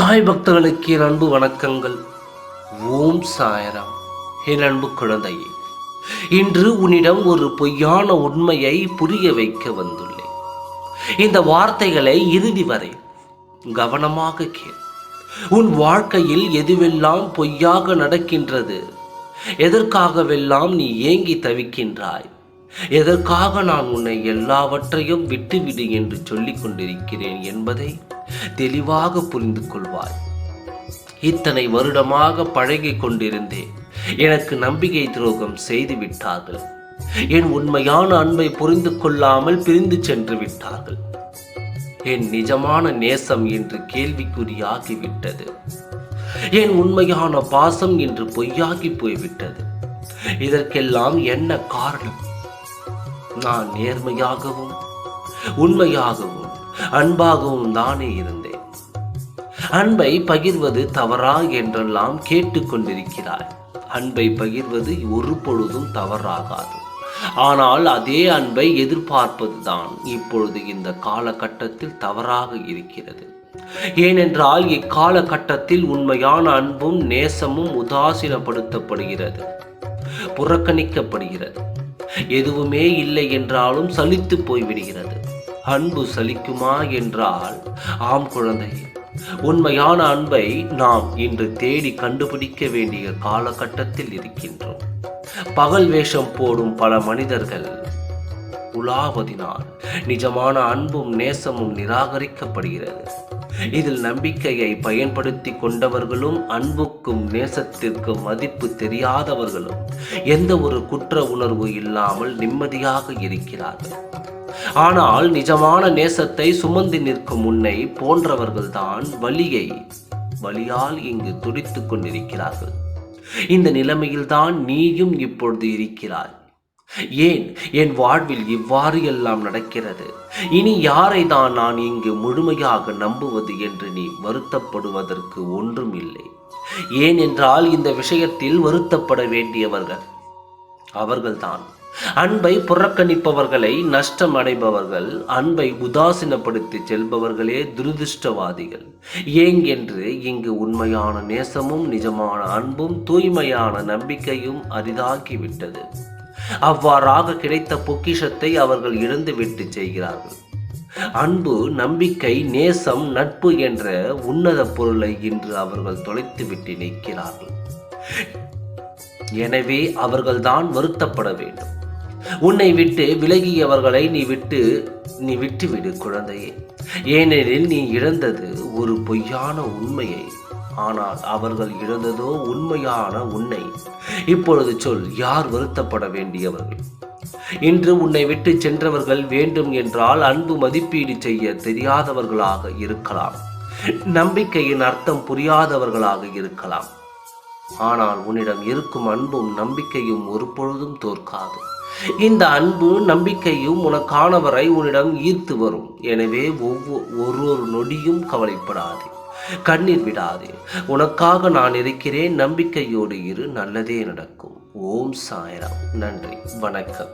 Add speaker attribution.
Speaker 1: சாய் பக்தர்களுக்கு என் அன்பு வணக்கங்கள். ஓம் சாய்ராம். என் அன்பு குழந்தையே, இன்று உன்னிடம் ஒரு பொய்யான உண்மையை புரிய வைக்க வந்துள்ளேன். இந்த வார்த்தைகளை இறுதி வரை கவனமாக கேள். உன் வாழ்க்கையில் எதுவெல்லாம் பொய்யாக நடக்கின்றது, எதற்காகவெல்லாம் நீ ஏங்கி தவிக்கின்றாய், எதற்காக நான் உன்னை எல்லாவற்றையும் விட்டுவிடு என்று சொல்லிக் கொண்டிருக்கிறேன் என்பதை தெளிவாக புரிந்து கொள்வாய். இத்தனை வருடமாக பழகி கொண்டிருந்தேன். எனக்கு நம்பிக்கை துரோகம் செய்து விட்டார்கள். என் உண்மையான அன்பை புரிந்து கொள்ளாமல் பிரிந்து சென்று விட்டார்கள். என் நிஜமான நேசம் என்று கேள்விக்குறியாகிவிட்டது. என் உண்மையான பாசம் என்று பொய்யாகி போய்விட்டது. இதற்கெல்லாம் என்ன காரணம்? நான் நேர்மையாகவும் உண்மையாகவும் அன்பாகவும் தானே இருந்தேன். அன்பை பகிர்வது தவறா என்றெல்லாம் கேட்டுக்கொண்டிருக்கிறாய். அன்பை பகிர்வது ஒரு பொழுதும் தவறாகாது. ஆனால் அதே அன்பை எதிர்பார்ப்பதுதான் இப்பொழுது இந்த காலகட்டத்தில் தவறாக இருக்கிறது. ஏனென்றால் இக்காலகட்டத்தில் உண்மையான அன்பும் நேசமும் உதாசீனப்படுத்தப்படுகிறது, புறக்கணிக்கப்படுகிறது. எதுவுமே இல்லை என்றாலும் சலித்து போய்விடுகிறது. அன்பு சலிக்குமா என்றால் ஆம் குழந்தையே, உண்மையான அன்பை நாம் இன்று தேடி கண்டுபிடிக்க வேண்டிய காலகட்டத்தில் இருக்கின்றோம். பகல் வேஷம் போடும் பல மனிதர்கள் உலாவதினால் நிஜமான அன்பும் நேசமும் நிராகரிக்கப்படுகிறது. இதில் நம்பிக்கையை பயன்படுத்தி கொண்டவர்களும் அன்புக்கும் நேசத்திற்கும் மதிப்பு தெரியாதவர்களும் எந்த ஒரு குற்ற உணர்வு இல்லாமல் நிம்மதியாக இருக்கிறார்கள். ஆனால் நிஜமான நேசத்தை சுமந்து நிற்கும் உன்னை போன்றவர்கள்தான் வலியால் இங்கு துடித்துக் கொண்டிருக்கிறார்கள். இந்த நிலைமையில்தான் நீயும் இப்பொழுது இருக்கிறாய். ஏன் என் வாழ்வில் இவ்வாறு எல்லாம் நடக்கிறது, இனி யாரை தான் நான் இங்கு முழுமையாக நம்புவது என்று நீ வருத்தப்படுவதற்கு ஒன்றும் இல்லை. ஏனென்றால் இந்த விஷயத்தில் வருத்தப்பட வேண்டியவர்கள் அவர்கள்தான். அன்பை புறக்கணிப்பவர்களை நஷ்டம் அடைபவர்கள், அன்பை உதாசீனப்படுத்தி செல்பவர்களே துரதிருஷ்டவாதிகள். ஏங்கென்று இங்கு உண்மையான நேசமும் நிஜமான அன்பும் தூய்மையான நம்பிக்கையும் அரிதாகிவிட்டது. அவ்வாறாக கிடைத்த பொக்கிஷத்தை அவர்கள் இழந்துவிட்டு செய்கிறார்கள். அன்பு, நம்பிக்கை, நேசம், நட்பு என்ற உன்னத பொருளை இன்று அவர்கள் தொலைத்துவிட்டு நிற்கிறார்கள். எனவே அவர்கள்தான் வருத்தப்பட வேண்டும். உன்னை விட்டு விலகியவர்களை நீ விட்டுவிடு குழந்தையே. ஏனெனில் நீ இழந்தது ஒரு பொய்யான உண்மையை, ஆனால் அவர்கள் இழந்ததோ உண்மையான உன்னை. இப்பொழுது சொல், யார் வருத்தப்பட வேண்டியவர்கள்? இன்று உன்னை விட்டு சென்றவர்கள் வேண்டும் என்றால் அன்பு மதிப்பீடு செய்ய தெரியாதவர்களாக இருக்கலாம், நம்பிக்கையின் அர்த்தம் புரியாதவர்களாக இருக்கலாம். ஆனால் உன்னிடம் இருக்கும் அன்பும் நம்பிக்கையும் ஒரு பொழுதும் தோற்காது. இந்த அன்பு நம்பிக்கையும் உனக்கானவரை உன்னிடம் ஈர்த்து வரும். எனவே ஒவ்வொரு நொடியும் கவலைப்படாதே, கண்ணீர் விடாதே. உனக்காக நான் இருக்கிறேன். நம்பிக்கையோடு இரு, நல்லதே நடக்கும். ஓம் சாய்ராம். நன்றி, வணக்கம்.